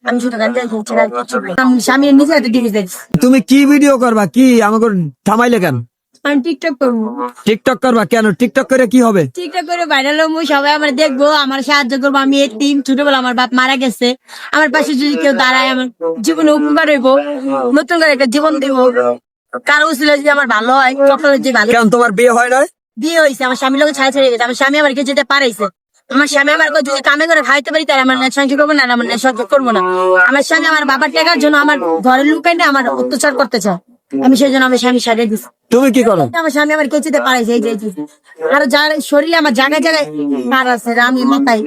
আমি শুধু গান গাইছি, ছাড়া আর কিছু না। আমি স্বামীর নিজে হাতে ডিভোর্স দিয়েছি। তুমি কি ভিডিও করবা? কি আমাকে থামাইলে কেন? আমি টিকটক করবো। টিকটক করবা কেন? টিকটক করে কি হবে? টিকটক করে ভাইরাল হবো, সবাই আমার দেখবো, আমার সাহায্য করবো। আমি এতিম, ছোটবেলা আমার বাপ মারা গেছে, আমার পাশে যদি কেউ দাঁড়ায় আমার জীবনে উপকার হইব, নতুন করে একটা জীবন দিব। কারো উচিত যদি আমার ভালো হয়, সকলের যে ভালো। কেন তোমার বিয়ে হয় না? বিয়ে হয়েছে, আমার স্বামীর লোক ছাড়া ছেড়ে গেছে। আমার স্বামী আমাকে যেতে পারাইছে। আমার স্বামী আমার যদি কামে করে খাইতে পারি তাহলে আমার সংসার করবো না, আমার সংসার করবো না। আমার স্বামী আমার বাবার টাকার জন্য আমার ঘরের লুকাই না আমার অত্যাচার করতে চায়। আমি সেই জন্য আমার স্বামী সারিয়ে দিচ্ছি। তুমি কি করো? আমার স্বামী আমার কেচিতে পারাইছে, এই যে আর যার শরীরে আমার জায়গায় জায়গায় পার আছে, আমি মাথায়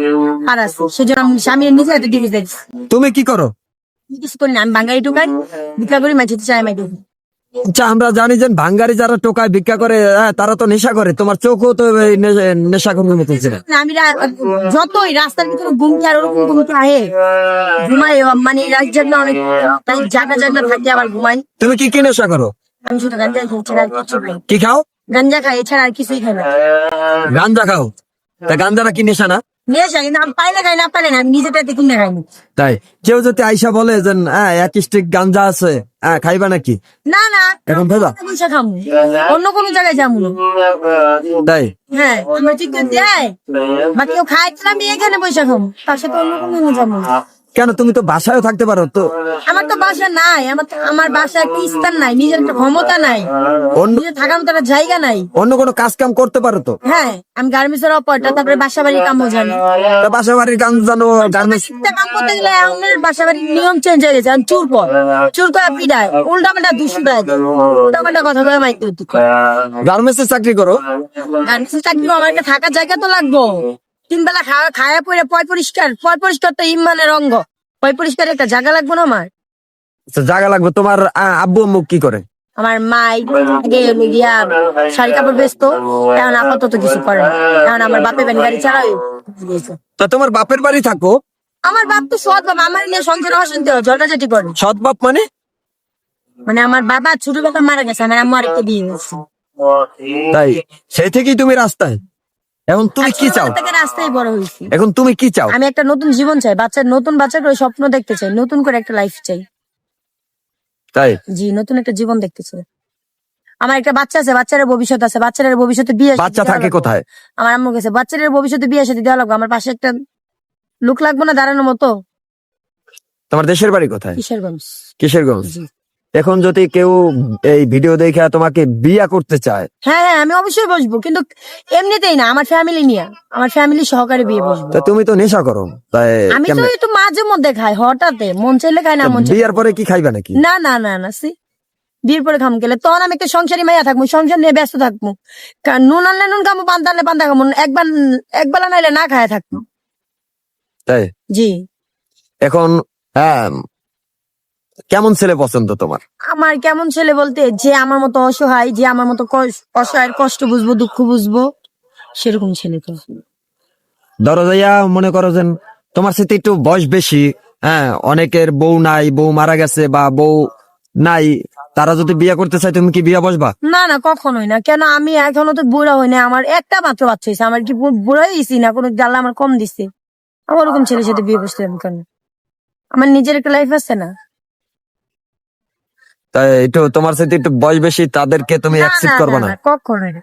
পার আছে, সেজন্য আমি স্বামীর নিজে হাতে ডিভোর্স দিয়েছি। তুমি কি করো? কিছু করি না, আমি বাঙালি টুকাই ভিক্ষা করি, মাঝে চাই মাই দিই। আচ্ছা, আমরা জানি যে ভাঙ্গারি যারা টোকায় ভিক্ষা করে, তারা তো নেশা করে। তোমার চোখও তো এই নেশা করবে মতো ছিল। আমি যতই রাস্তার ভিতরে ঘুমতে আর ওরকম ঘুমতে আহে ঘুমাই, মানে রাজ্যের না অনেক তাই জায়গা জায়গা থাকি আবার ঘুমাই। তুমি কি কি নেশা করো? আমি শুধু গাঞ্জা খাই, ছাড়া আর কিছু খাই। কি খাও? গাঞ্জা খাই, এছাড়া আর কিছুই খাই না। গাঞ্জা খাও? তা গাঞ্জাটা কি নেশা না? নেশা কিন্তু আমি পাইলে খাই, না পাইলে না, আমি নিজেটাতে কিনে খাইনি। তাই কেউ যদি আইসা বলে যে এক স্টিক গাঞ্জা আছে, খাইবা নাকি? না না, এখন ভেবা পয়সা খামু, অন্য কোনো জায়গায় যাবো না। তাই? হ্যাঁ, আমার ঠিক দেয় বা কেউ খাইতে আমি এখানে পয়সা খাবো, তার সাথে অন্য কোনো যাবো না। কেন? তুমি তো বাসায়ও থাকতে পারো তো। আমার তো বাসা নাই, আমার বাসা একটা স্থান নাই, নিজের একটা ক্ষমতা নাই, নিজের থাকার মতো একটা জায়গা নাই। অন্য কোনো কাজ কাম করতে পারো তো। হ্যাঁ, আমি গার্মেন্টস এর অপারেটর, তারপরে বাসা বাড়ির কামও জানি। তা বাসা বাড়ির কাজ জানো, গার্মেন্টস কাম করতে গেলে আমাদের বাসা বাড়ির নিয়ম চেঞ্জ হয়ে গেছে। চুর পর চুর করে পিড়ায়, উল্টা পাল্টা দুশো দেয়, উল্টা পাল্টা কথা বলে মাইতে হতো। গার্মেন্টসে চাকরি করো? গার্মেন্টস চাকরি আমার একটা থাকার জায়গা তো লাগবো। তিন বেলা খাওয়া পরে পয় পরিষ্কার তো ইমানের অঙ্গ। পয় পরিষ্কার একটা জায়গা লাগবো না আমার? আচ্ছা, জায়গা লাগবে। তোমার আব্বু আম্মু কি করে? আমার মাই আগে গিয়া শাড়ি কাপড় বেচতো, এখন আপাতত কিছু করে না। এখন আমার বাপের বাড়ি গাড়ি চালায়। তা তোমার বাপের বাড়ি থাকো? আমার বাপ তো সৎ বাবা, আমার নিয়ে সংসার অশান্তি হয়, ঝগড়াঝাটি করে। সৎ বাপ মানে? মানে আমার বাবা ছোটবেলা মারা গেছে, আমার আম্মু আরেকটা বিয়ে হয়েছে। তাই? সেই থেকেই তুমি রাস্তায়। এখন তুমি কি চাও? ছোটবেলা থেকে রাস্তায় বড় হয়েছি। এখন তুমি কি চাও? আমি একটা নতুন জীবন চাই, নতুন বাচ্চা করে স্বপ্ন দেখতে চাই, নতুন করে একটা লাইফ চাই। তাই? জি, নতুন একটা জীবন দেখতে চাই। আমার একটা বাচ্চা আছে, বাচ্চার ভবিষ্যৎ আছে, বাচ্চার ভবিষ্যতে বিয়ে বাচ্চা থাকে কোথায়? আমার আম্মু গেছে, বাচ্চার ভবিষ্যতে বিয়ে সাথে দেওয়া লাগবে। আমার পাশে একটা লোক লাগবে না দাঁড়ানোর মতো? তোমার দেশের বাড়ি কোথায়? কিশোরগঞ্জ। কিশোরগঞ্জ। জি। এখন যদি কেউ এই ভিডিও দেখে তোমাকে বিয়া করতে চায়? হ্যাঁ হ্যাঁ, আমি অবশ্যই বসবো, কিন্তু এমনিতেই না, আমার ফ্যামিলি নিয়ে, আমার ফ্যামিলি সহকারে বিয়ে বসবো। তা তুমি তো নেশা করো, তাই আমি তো একটু মাঝে মধ্যে খাই, হঠাৎ মন চাইলে খাই, না মন চাইলে। বিয়ার পরে কি খাইবা নাকি? না না না না, বিয়ের পরে খাম গেলে তখন আমি একটা সংসারী মাইয়া থাকবো, সংসার নিয়ে ব্যস্ত থাকবো। নুন আনলে নুন খাবো, পান্তা আনলে পান্তা খাবো, একবেলা নাইলে না খায় থাকবো। তাই? জি। এখন কেমন ছেলে পছন্দ তোমার? আমার কেমন ছেলে বলতে, যে আমার মতো অসহায়, যে আমার মতো অসহায়ের কষ্ট বুঝবো, দুঃখ বুঝবো, সেরকম ছেলে তো। ধরো যাইয়া মনে করো যে তোমার সাথে একটু বয়স বেশি, অনেকের বউ নাই, বউ মারা গেছে বা বউ নাই, তারা যদি বিয়ে করতে চায় তুমি কি বিয়ে বসবা? না না, কখনোই না। কেন? আমি এখনো তো বুড়া হই না, আমার একটা মাত্র বাচ্চা হয়েছে। আমার কি বুড়া হয়েছি না? কোনো জানলা আমার কম দিচ্ছে? আমার ওরকম ছেলের সাথে বিয়ে বসতে হবে কেন? আমার নিজের একটা লাইফ আছে না? তাই একটু তোমার সাথে একটু বয়স বেশি তাদেরকে তুমি অ্যাকসেপ্ট করবে না? কখনোই না।